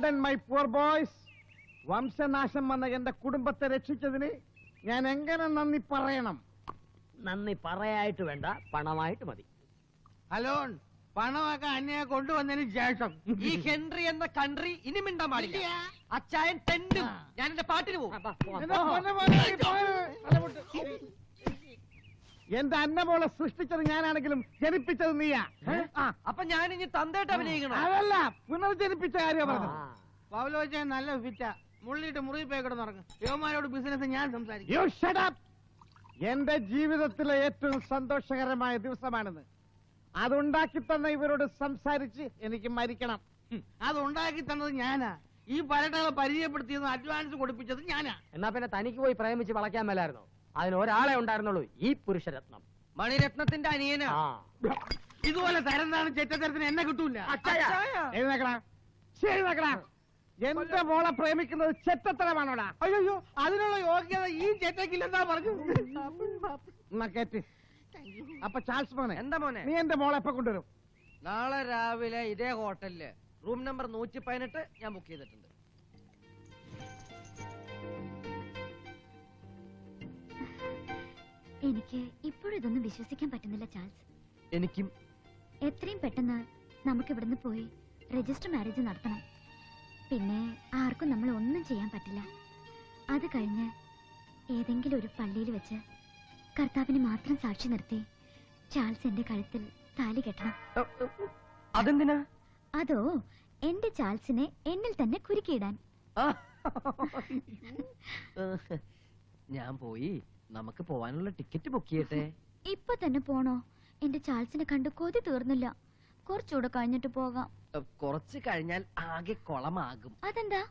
Done my poor boys. വംശനാശം വന്ന എന്റെ കുടുംബത്തെ രക്ഷിച്ചതിന് ഞാൻ എങ്ങനെ നന്ദി പറയണം? നന്ദി പറയായിട്ട് വേണ്ട, പണമായിട്ട് മതി. ഹലോ, പണമൊക്കെ അന്യെ കൊണ്ടുവന്നതിന് ശേഷം ഈ ഹെൻറി എന്ന കൺട്രി ഇനി മിണ്ടാൻ പാടില്ല. അച്ചായൻ ടെന്റും ഞാൻ എന്റെ പാട്ടിന് പോകും. എന്റെ അന്നമോളെ സൃഷ്ടിച്ചത് ഞാനാണെങ്കിലും ജനിപ്പിച്ചത് നീയാ. അപ്പൊ ഞാൻ ഇനി തന്തയായിട്ട് അഭിനയിക്കണം? അതല്ല, പുനർജനിപ്പിച്ച കാര്യം പറഞ്ഞത്. പൗലോച്ച നല്ല ഫിറ്റ, മുള്ളിട്ട് മുറി പോയി കിടന്നുറങ്ങും. യുവമാരോട് ബിസിനസ് ഞാൻ സംസാരിക്കും. You shut up. എന്റെ ജീവിതത്തിലെ ഏറ്റവും സന്തോഷകരമായ ദിവസമാണെന്ന്. അതുണ്ടാക്കി തന്ന ഇവരോട് സംസാരിച്ച് എനിക്ക് മരിക്കണം. അത് ഉണ്ടാക്കി തന്നത് ഞാനാ. ഈ പരട്ടകളെ പരിചയപ്പെടുത്തിയത് അഡ്വാൻസ് കൊടുപ്പിച്ചത് ഞാനാ. എന്നാ പിന്നെ തനിക്ക് പോയി പ്രേമിച്ച് വളയ്ക്കാൻ മേലായിരുന്നോ? അതിന് ഒരാളെ ഉണ്ടായിരുന്നുള്ളൂ, ഈ പുരുഷരത്നം. മണിരത്നത്തിന്റെ അനിയനാ. ഇതുപോലെ തരംതാണ് ചെറ്റത്തരത്തിന് എന്നെ കിട്ടൂല. എഴുന്നേക്കടാ, എഴുന്നേക്കടാ. എന്റെ മോളെ പ്രേമിക്കുന്നത് ചെറ്റത്തരമാണോടാ? അയ്യോ, അതിനുള്ള യോഗ്യത ഈ ചെറ്റക്കില്ലെന്നാ പറഞ്ഞു. കേറ്റ്. അപ്പൊ ചാൾസ് മോനെ, എന്താ മോനെ? നീ എന്റെ മോളെ എപ്പോ കൊണ്ടുവരും? നാളെ രാവിലെ ഇതേ ഹോട്ടലില് റൂം നമ്പർ 118 ഞാൻ ബുക്ക് ചെയ്തിട്ടുണ്ട്. എനിക്ക് ഇപ്പോഴും ഇതൊന്നും വിശ്വസിക്കാൻ പറ്റുന്നില്ല ചാൾസ്. എനിക്കും. എത്രയും പെട്ടെന്ന് നമുക്ക് ഇവിടുന്ന് പോയി രജിസ്റ്റർ മാരേജ് നടത്തണം. പിന്നെ ആർക്കും നമ്മൾ ഒന്നും ചെയ്യാൻ പറ്റില്ല. അത് കഴിഞ്ഞ് ഏതെങ്കിലും ഒരു പള്ളിയിൽ വെച്ച് കർത്താവിന് മാത്രം സാക്ഷി നിർത്തി ചാൾസ് എന്റെ കഴുത്തിൽ താലി കെട്ടണം. അതെന്തിനാ? അതോ എന്റെ ചാൾസിനെ എന്നിൽ തന്നെ കുരുക്കിയിടാൻ. ഞാൻ പോയി നമുക്ക് പോവാനുള്ള ടിക്കറ്റ് ബുക്ക് ചെയ്യട്ടെ. ഇപ്പൊ തന്നെ പോണോ? എന്റെ ചാൾസിനെ കണ്ട് കൊതി തീർന്നില്ല. കുറച്ചുകൂടെ കഴിഞ്ഞിട്ട് പോകാം. കുറച്ച് കഴിഞ്ഞാൽ ആകെ കൊളമാകും. അതെന്താ?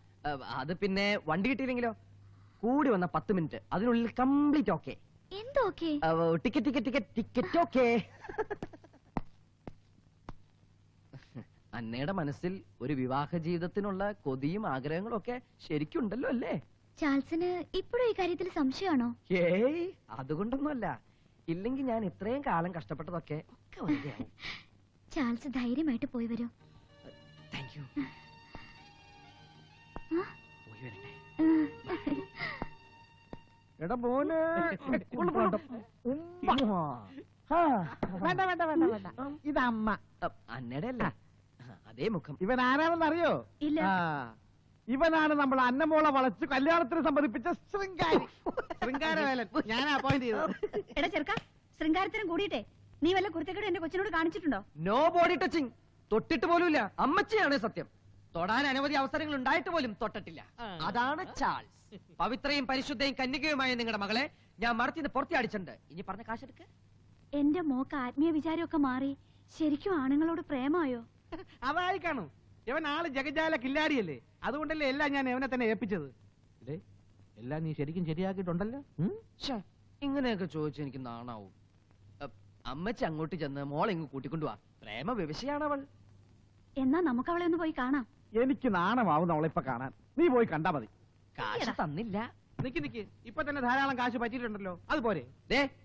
അത് പിന്നെ വണ്ടി കിട്ടിയില്ലെങ്കിലോ? കൂടി വന്ന 10 മിനിറ്റ്, അതിനുള്ളിൽ കംപ്ലീറ്റ് ഓക്കെ. എന്തോക്കെ? Ticket okay. അന്നയുടെ മനസ്സിൽ ഒരു വിവാഹ ജീവിതത്തിനുള്ള കൊതിയും ആഗ്രഹങ്ങളും ഒക്കെ ശരിക്കുണ്ടല്ലോ അല്ലേ? ചാൾസിന് ഇപ്പോഴും ഈ കാര്യത്തിൽ സംശയമാണോ? ഏയ്, അതുകൊണ്ടൊന്നുമല്ല. ഇല്ലെങ്കിൽ ഞാൻ ഇത്രയും കാലം കഷ്ടപ്പെട്ടതൊക്കെ ഒക്കെ വെറുതെയാവും. ചാൾസ് ധൈര്യമായിട്ട് പോയി വരൂ. Thank you. പോയി വരട്ടെ. എടാ മോനെ, വേണ്ട വേണ്ട വേണ്ട വേണ്ട, ഇത് അമ്മ. അന്നയുടെ അല്ല, അതേ മുഖം. ഇവൻ ആരാണെന്ന് അറിയോ? ഇല്ല. ഇവനാണ് നമ്മൾ അന്നമോളെ വളച്ച് കല്യാണത്തിന് സമ്മതിപ്പിച്ച ശൃംഗാരി. ശൃംഗാരവേലൻ ഞാൻ അപ്പോയിന്റ് ചെയ്തത്. എടാ ചെറുക്ക, ശൃംഗാരത്തിനും കൂടിയിട്ടെ നീ വല്ല കുർത്തക്കേട് എന്റെ കൊച്ചിനോട് കാണിച്ചിട്ടുണ്ടോ? No body touching. തൊട്ടിട്ട് പോലുമില്ല. അമ്മച്ചിയാണ് സത്യം. തൊടാൻ അനവധി അവസരങ്ങൾ ഉണ്ടായിട്ട് പോലും തൊട്ടിട്ടില്ല. അതാണ് ചാൾസ്. പവിത്രയും പരിശുദ്ധയും കന്യകയുമായ നിങ്ങളുടെ മകളെ ഞാൻ മറത്തിന്ന് പുറത്തിയടിച്ചിട്ടുണ്ട്. ഇനി പറഞ്ഞ കാശെടുക്ക. എന്റെ മോക്ക് ആത്മീയ വിചാരമൊക്കെ മാറി ശരിക്കും ആണുങ്ങളോട് പ്രേമായോ? അതായി കാണും. ഇവൻ ആള് ജഗജാല കില്ലാടിയല്ലേ, അതുകൊണ്ടല്ലേ എല്ലാം ഞാൻ ഇവനെ തന്നെ ഏൽപ്പിച്ചത്. എല്ലാം നീ ശരിക്കും ശരിയാക്കിയിട്ടുണ്ടല്ലോ. ഇങ്ങനെയൊക്കെ ചോദിച്ചു എനിക്ക് നാണാവും. അമ്മച്ചി അങ്ങോട്ട് ചെന്ന് മോളെ ഇങ്ങ് കൂട്ടിക്കൊണ്ടുവാ. പ്രേമ വിവശയാണവൾ. എന്നാ നമുക്ക് അവളെ ഒന്ന് പോയി കാണാം. എനിക്ക് നാണമാവുന്ന അവളെ ഇപ്പൊ കാണാൻ. നീ പോയി കണ്ടാ മതി. കാശ് തന്നില്ല. നിക്ക്, ഇപ്പൊ തന്നെ ധാരാളം കാശ് പറ്റിയിട്ടുണ്ടല്ലോ, അതുപോലെ.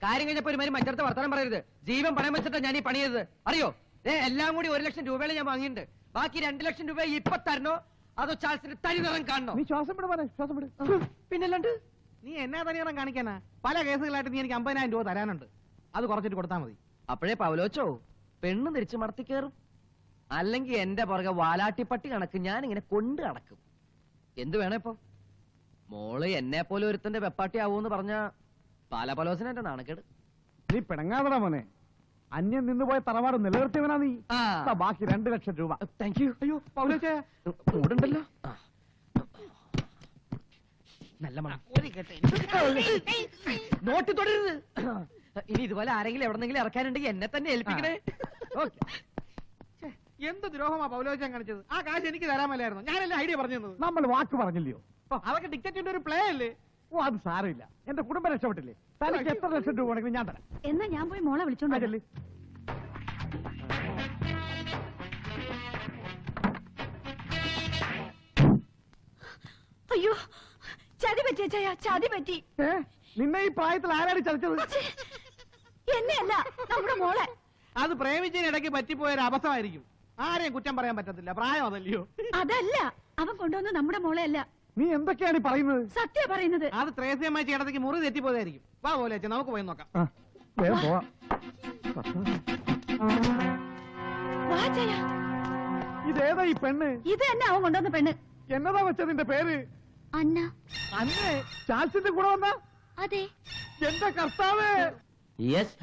കാര്യം കഴിഞ്ഞപ്പോ ഒരു മാതിരി മറ്റടുത്ത് വർത്തമാനം പറയരുത്. ജീവൻ പണം വെച്ചിട്ടാ ഞാൻ ഈ പണി ചെയ്തത്, അറിയോ? എല്ലാം കൂടി 1 ലക്ഷം രൂപയുടെ ഞാൻ വാങ്ങിയിട്ടുണ്ട്. ബാക്കി 2 ലക്ഷം രൂപ ഇപ്പൊ തരണോ അതോ ചാൾസിന്റെ തനി നിറം കാണണോ? നീ ശ്വാസം വിട് പോലെ, ശ്വാസം വിട്. പിന്നല്ലാണ്ട് നീ എന്നാ തനിയറം കാണിക്കാനാ? പല കേസുകളായിട്ട് നീ എനിക്ക് 50,000 രൂപ തരാനുണ്ട്. അത് കുറച്ചിട്ട് കൊടുത്താൽ മതി. അപ്പോഴേ പവലോച്ചോ പെണ്ണ് തിരിച്ചു മടത്തി കയറും. അല്ലെങ്കിൽ എന്റെ പുറകെ വാലാട്ടിപ്പട്ടി കണക്ക് ഞാൻ ഇങ്ങനെ കൊണ്ട് നടക്കും. എന്ത് വേണോ ഇപ്പൊ? മോള് എന്നെ പോലെ ഒരുത്തന്റെ വെപ്പാട്ടി ആവൂന്ന് പറഞ്ഞ പല പലോസിന് എന്റെ നാണക്കേട്. നീ പിണങ്ങാതടാ മോനെ. അന്യം നിന്നുപോയ തറവാട് നിലനിർത്തിയവനാ നീ. ബാക്കി 2 ലക്ഷം രൂപ. Thank you. അയ്യോ പൗലോച്ചേ, മൂടുണ്ടല്ലോ. നല്ല മണം. നോട്ടി തുടരുത്. ഇനി ഇതുപോലെ ആരെങ്കിലും എവിടെന്നെങ്കിലും ഇറക്കാനുണ്ടെങ്കിൽ എന്നെ തന്നെ ഏൽപ്പിക്കണേ. എന്ത് ദ്രോഹമാ പൗലോച്ചൻ കാണിച്ചത്? ആ കാശ് എനിക്ക് തരാമല്ലായിരുന്നു. ഞാനല്ലേ ഐഡിയ പറഞ്ഞു തന്നത്. നമ്മൾ വാക്ക് പറഞ്ഞില്ലയോ? അതൊക്കെ ടിക്കറ്റിന്റെ ഒരു പ്ലേ അല്ലേ? ഓ, അത് സാരമില്ല. എന്റെ കുടുംബം രക്ഷപ്പെട്ടില്ലേ? തനിക്ക് എത്ര ലക്ഷം രൂപ വേണമെങ്കിലും ഞാൻ തരാം. എന്നാ ഞാൻ പോയി മോളെ വിളിച്ചോണ്ടല്ലേ. അയ്യോ, ചതി പറ്റി അച്ചായ, ചതി പറ്റി. നിന്നെ ഈ പ്രായത്തിൽ ആരാണ് ചതിച്ചത്? എന്നെയല്ല, നമ്മുടെ മോളെ. അത് പ്രേമിച്ചതിനിടയ്ക്ക് പറ്റിപ്പോയ ഒരു അബദ്ധമായിരിക്കും. ആരെയും കുറ്റം പറയാൻ പറ്റത്തില്ല, പ്രായം അതല്ലയോ. അതല്ല, അവൻ കൊണ്ടുവന്ന നമ്മുടെ മോളെ അല്ല. നീ എന്തൊക്കെയാണ് ഈ പറയുന്നത്? സത്യ പറയുന്നത്. അത് ത്രേസ്യമായി ചേട്ടത്തേക്ക് മുറി തെറ്റിപ്പോയതായിരിക്കും. വാ പോലെ അച്ഛൻ, നമുക്ക് പോയി നോക്കാം. വേഗം പോവാം. വാ ജയ. ഇതേതാ ഈ പെണ്ണ്? ഇത് തന്നെ അവൻ കൊണ്ടുവന്ന പെണ്ണ്. എന്നതാ വെച്ചതിന്റെ പേര്? അന്ന. അന്നേ ചാൾസിന്റെ കൂടെ വന്ന? അതെ. എന്റെ കർത്താവ്. எஸ்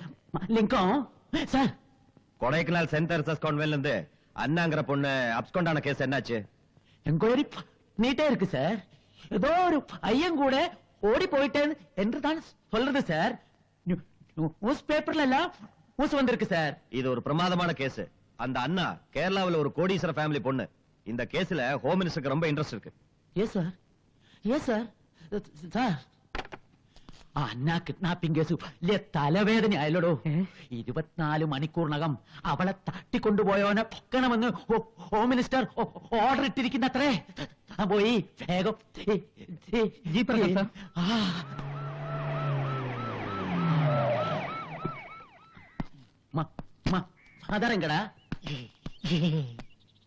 லிங்கம் சார். கொடைக்கானல் சென்ட் தெரசாஸ் கான்வென்ட்ல இருந்து அண்ணாங்கிற பொண்ணு அப்ஸ்கொண்டான கேஸ் என்னாச்சு? என்கொயரி நீட்டே இருக்கு சார். ஏதோ ஒரு ஐயன் கூட ஓடி போயிட்டேன் என்று தான் சொல்றது சார். நியூஸ் பேப்பர்ல எல்லாம் நியூஸ் வந்திருக்கு சார். இது ஒரு பிரமாதமான கேஸ். அந்த அண்ணா கேரளாவுல ஒரு கோடீஸ்வர ஃபேமிலி பொண்ணு. இந்த கேஸ்ல ஹோம் மினிஸ்டருக்கு ரொம்ப இன்ட்ரெஸ்ட் இருக்கு. Yes sir, yes sir. Sir, അന്നാ കിഡ്നാപ്പിംഗ് കേസ് വലിയ തലവേദന ആയല്ലോ. 24 മണിക്കൂറിനകം അവളെ തട്ടിക്കൊണ്ടുപോയവനെ പൊക്കണമെന്ന് ഹോം മിനിസ്റ്റർ ഓർഡർ ഇട്ടിരിക്കുന്നത്രേ. പോയി വേഗം. അതറങ്കടാ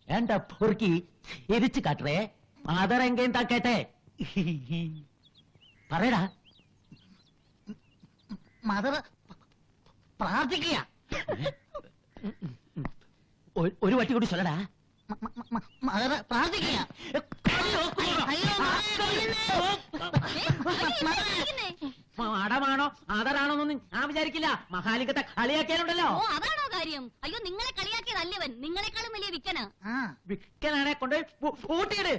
വേണ്ട പൊറുക്കി എരിച്ചു കാട്ടറേ. അതറെങ്കയും താക്കേട്ടെ പറയടാ. മദർ പ്രാർത്ഥിക്കുക. ഒരു വട്ടി കൂടി ചൊല്ലടാ. മദർ പ്രാർത്ഥിക്കുക. മടമാണോ ആദരാണോന്നൊന്നും ഞാൻ വിചാരിക്കില്ല. മഹാലിംഗത്തെ കളിയാക്കിയാലുണ്ടല്ലോ. അതാണോ കാര്യം? അയ്യോ, നിങ്ങളെ കളിയാക്കിയതല്ലവൻ, നിങ്ങളെക്കാളും വലിയ വിക്കനാ. വിക്കനാണെ കൊണ്ടുപോയി പൂട്ടിയിട്.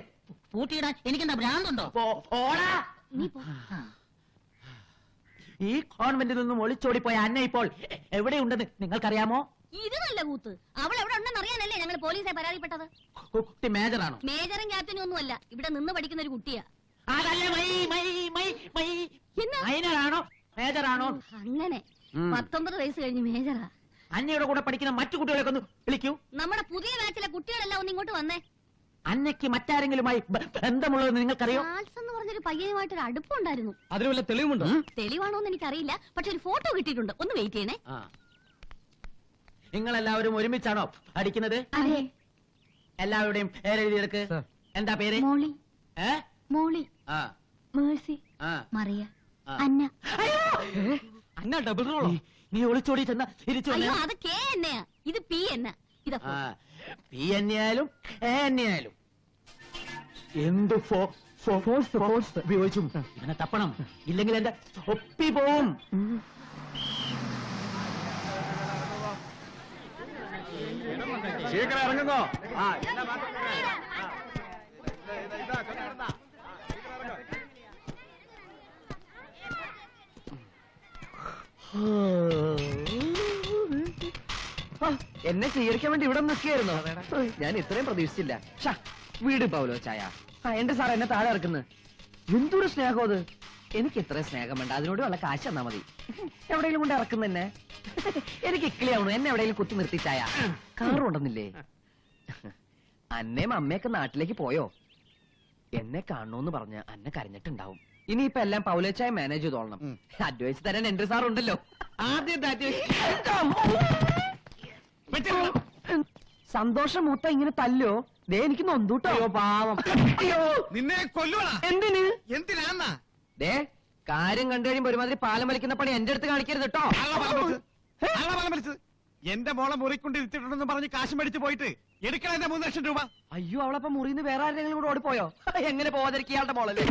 പൂട്ടിയിടാൻ എനിക്കെന്താ ഭ്രാന്തുണ്ടോ? ഓടാ. ഈ കോൺവെന്റിൽ നിന്നും ഒളിച്ചോടിപ്പോയ അന്ന ഇപ്പോൾ എവിടെയുണ്ടെന്ന് നിങ്ങൾക്കറിയാമോ? ഇത് നല്ല കൂത്ത്. അവൾ എവിടെ ഉണ്ടെന്ന് അറിയാനല്ലേ ഞങ്ങൾ പോലീസെ പരാതിപ്പെട്ടത്. കുട്ടി മേജറാണോ? മേജറും ക്യാപ്റ്റനും ഒന്നുമല്ല, ഇവിടെ നിന്ന് പഠിക്കുന്ന ഒരു കുട്ടിയാ. അതല്ലേ മൈനറാണോ മേജറാണോ? അങ്ങനെ 19 വയസ്സ് കഴിഞ്ഞ് മേജറാ. അന്നയുടെ കൂടെ പഠിക്കുന്ന മറ്റു കുട്ടികളെ ഒന്ന് വിളിക്കൂ. നമ്മുടെ പുതിയ ബാച്ചിലെ കുട്ടികളെല്ലാം ഒന്ന് ഇങ്ങോട്ട് വന്നേ. അന്നയ്ക്ക് മറ്റാരെങ്കിലുമായി ബന്ധമുള്ളതെന്ന് നിങ്ങൾക്കറിയോ? ചാൾസ് എന്ന് പറഞ്ഞൊരു പയ്യനുമായിട്ടൊരു അടുപ്പുണ്ടായിരുന്നു. അതിന് വല്ല തെളിവുമുണ്ടോ? തെളിവാണോന്ന് എനിക്കറിയില്ല, പക്ഷെ ഒരു ഫോട്ടോ കിട്ടിയിട്ടുണ്ട്. ഒന്ന് വെയിറ്റ് ചെയ്യണേ. നിങ്ങളെല്ലാവരും ഒരുമിച്ചാണോ പഠിക്കുന്നത്? അതെ. എല്ലാവരുടെയും പേരെഴുതിയെടുക്ക്. എന്താ പേര്? മോളി. മോളി. ആ മേഴ്സി. ആ മറിയ. അന്ന. അന്ന ഡബിൾ റോളോ? നീ ഒളിച്ചോടി ചെന്ന തിരിച്ചു അയ്യോ, അത് കെ എന്നയാ, ഇത് പി എന്ന. ഇതാ പി എന്നെയായാലും എ എന്നെയായാലും എന്ത് ഫോഴ്സ് ഉപയോഗിച്ചും ഇവനെ തപ്പണം. ഇല്ലെങ്കിൽ എന്റെ ഒപ്പി പോവും. சீக்கிரம் இறங்குங்கோ. എന്നെ സ്വീകരിക്കാൻ വേണ്ടി ഇവിടെ നിൽക്കുകയായിരുന്നോ? ഞാൻ ഇത്രയും പ്രതീക്ഷിച്ചില്ല. വീട് പൗലോ ചായ. എന്റെ സാർ എന്നെ താഴെ ഇറക്കുന്നത് എന്തൊരു സ്നേഹം അത്. എനിക്ക് ഇത്രയും സ്നേഹം വേണ്ട, അതിനോട് വല്ല കാശ് തന്നാ മതി. എവിടെയെങ്കിലും കൊണ്ട് ഇറക്കുന്നെന്നെ എനിക്ക് ഇക്ലിയാവണു. എന്നെ എവിടെയെങ്കിലും കുത്തി നിർത്തി ചായ. കാറുണ്ടെന്നില്ലേ? അന്നേം അമ്മയൊക്കെ നാട്ടിലേക്ക് പോയോ? എന്നെ കാണണോന്ന് പറഞ്ഞ് അന്നെ കരഞ്ഞിട്ടുണ്ടാവും. ഇനിയിപ്പോ എല്ലാം പൗലോച്ചായ മാനേജ് ചെയ്തോളണം. അഡ്വൈസ് തരാൻ എന്റെ സാർ ഉണ്ടല്ലോ. സന്തോഷം മൂത്ത ഇങ്ങനെ തല്ലോ. ദേ എനിക്ക് നൊന്തൂട്ടോ. പാവം. നിന്നെ കൊല്ലുവാ. എന്തിന്? എന്തിനാന്നാ? ദേ കാര്യം കണ്ടു കഴിയുമ്പോ ഒരുമാതിരി പാലം വലിക്കുന്ന പണി എന്റെ അടുത്ത് കാണിക്കരുത് കേട്ടോ. എന്റെ മോളെ മുറിക്കൊണ്ടിരുത്തിട്ടുണ്ടെന്ന് പറഞ്ഞ് കാശ് മേടിച്ച് പോയിട്ട് എടുക്കണ എന്റെ 3 ലക്ഷം രൂപ. അയ്യോ, അവളപ്പം മുറിന്ന് വേറെ ആരെങ്കിലും കൂടെ ഓടിപ്പോയോ? എങ്ങനെ പോവാതിരിക്കും ഇയാളുടെ മോളല്ലേ?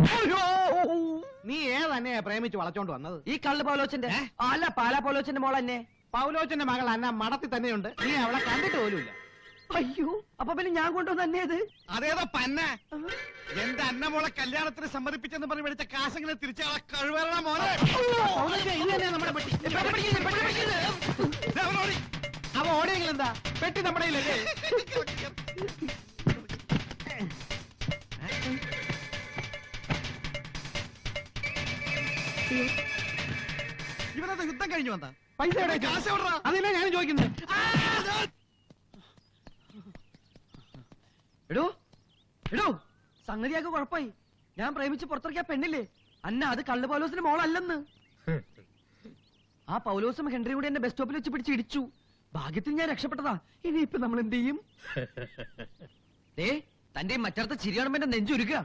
നീ ഏതന്നെയാ പ്രേമിച്ച് വളച്ചോണ്ട് വന്നത്? ഈ കള്ള് പൗലോച്ചന്റെ അല്ല, പാലാ പൗലോച്ചന്റെ മോൾ തന്നെ. പൗലോച്ചന്റെ മകൾ അന്ന മടത്തിൽ തന്നെയുണ്ട്. നീ അവളെ കണ്ടിട്ട് പോലുമില്ല. അയ്യോ, അപ്പൊ പിന്നെ ഞാൻ കൊണ്ടുവന്ന് തന്നെ അത്. അതേതോ പന്ന എന്റെ അന്നമോളെ കല്യാണത്തിന് സമ്മതിപ്പിച്ചെന്ന് പറഞ്ഞ് മേടിച്ച കാശെങ്കിലും തിരിച്ചാളെ കഴിവേറ മോനെ. അവ ഓടിയെങ്കിൽ എന്താ? പെട്ടി നമ്മുടെ കയ്യിലല്ലേ? ഇവനത് യുദ്ധം കഴിഞ്ഞു വന്നാ പൈസ എവിടെ? കാശ് എവിടെടാ? അതില്ല ഞാൻ ചോദിക്കുന്നത്. എടോ എടോ, സംഗതിയാക്ക് കുഴപ്പമായി. ഞാൻ പ്രേമിച്ച് പുറത്തിറക്കിയ പെണ്ണില്ലേ അന്ന, അത് കള്ള് പൗലോസിന്റെ മോളല്ലെന്ന്. ആ പൗലോസും ഹെൻറിയും കൂടി എന്നെ ബസ് സ്റ്റോപ്പിൽ വെച്ച് പിടിച്ച് ഇടിച്ചു. ഭാഗ്യത്തിൽ ഞാൻ രക്ഷപ്പെട്ടതാ. ഇനിയിപ്പൊ നമ്മൾ എന്ത് ചെയ്യും? തന്റെ മറ്റടുത്ത ചിരി കാണുമ്പോ എന്റെ നെഞ്ചുരുക്കുക.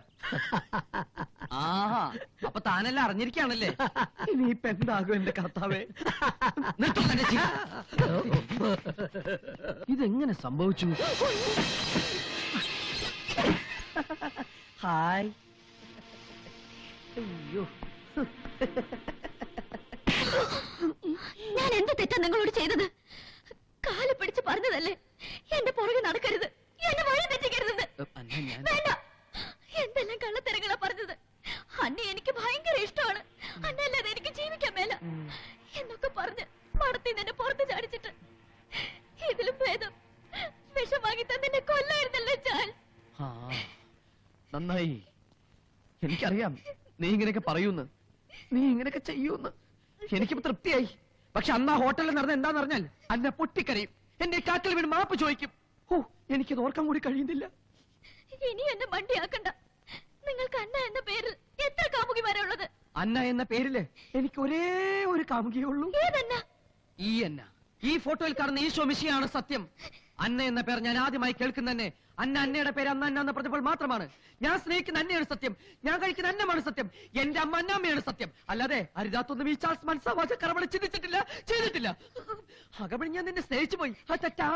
ആഹാ, അപ്പൊ താനെല്ലാം അറിഞ്ഞിരിക്കാണല്ലേ? ഇനിയിപ്പൊ എന്താകും എന്റെ കർത്താവേ? നിർത്തൂ തന്റെ ചിരി. ഇതെങ്ങനെ സംഭവിച്ചു? ഹായ്. അയ്യോ, ഞാൻ എന്ത് തെറ്റാ നിങ്ങളോട് ചെയ്തത്? കാല് പിടിച്ച് പറഞ്ഞതല്ലേ എന്റെ പുറകെ നടക്കരുത്, എന്നെ വഴി തെറ്റിക്കരുതെന്ന്. അന്ന ഞാൻ വേണ്ട, എന്തെല്ലാം കള്ളത്തരങ്ങളാ പറഞ്ഞത്. അന്നെ എനിക്ക് ഭയങ്കര ഇഷ്ടമാണ്, അന്നല്ലാതെ എനിക്ക് ജീവിക്കാൻ മേല എന്നൊക്കെ പറഞ്ഞ് മടത്തി നിന്നെ പുറത്ത് ചാടിച്ചിട്ട് ഇതിലും ഭേദം വിഷം വാങ്ങി തന്നെ കൊല്ലായിരുന്നല്ലേ ഞാൻ. ആ, നന്നായി. എനിക്കറിയാം നീ ഇങ്ങനെയൊക്കെ പറയൂന്ന്, നീ ഇങ്ങനെയൊക്കെ ചെയ്യൂന്ന്. എനിക്കിപ്പോ തൃപ്തിയായി. പക്ഷെ അന്ന് ആ ഹോട്ടലിൽ നടന്ന എന്താന്ന് പറഞ്ഞാൽ അന്നെ പൊട്ടിക്കരയും, എന്റെ കാറ്റിൽ വീണ് മാപ്പ് ചോദിക്കും. ഓ, എനിക്കത് ഓർക്കാൻ കൂടി കഴിയുന്നില്ല. ഇനി എന്നെ മണ്ടിയാക്കണ്ട. നിങ്ങൾക്ക് അന്ന എന്ന പേരിൽ എത്ര കാമുകിമാരാ ഉള്ളത്? അന്ന എന്ന പേരില് എനിക്ക് ഒരേ ഒരു കാമുകിയേ ഉള്ളൂ. ഏതന്ന? ഈ അന്ന. ഈ ഫോട്ടോയിൽ കാണുന്ന ഈശോ മിശിയാണ് സത്യം. അന്ന എന്ന പേർ ഞാൻ ആദ്യമായി കേൾക്കുന്നതന്നെ അന്ന അന്നയുടെ പേര് അന്ന അന്ന എന്ന് പറഞ്ഞപ്പോൾ മാത്രമാണ്. ഞാൻ സ്നേഹിക്കുന്ന അന്നയാണ് സത്യം, ഞാൻ കഴിക്കുന്ന അന്നമാണ് സത്യം, എന്റെ അമ്മ അന്നാമ്മയാണ് സത്യം. അല്ലാതെ അരുതാത്തൊന്നും ഈ ചാൾസ് മനസ്സാവാച കറവള ചിന്തിച്ചിട്ടില്ല, ചെയ്തിട്ടില്ല. അകമണി ഞാൻ നിന്നെ സ്നേഹിച്ചു പോയി. അത് തെറ്റാ?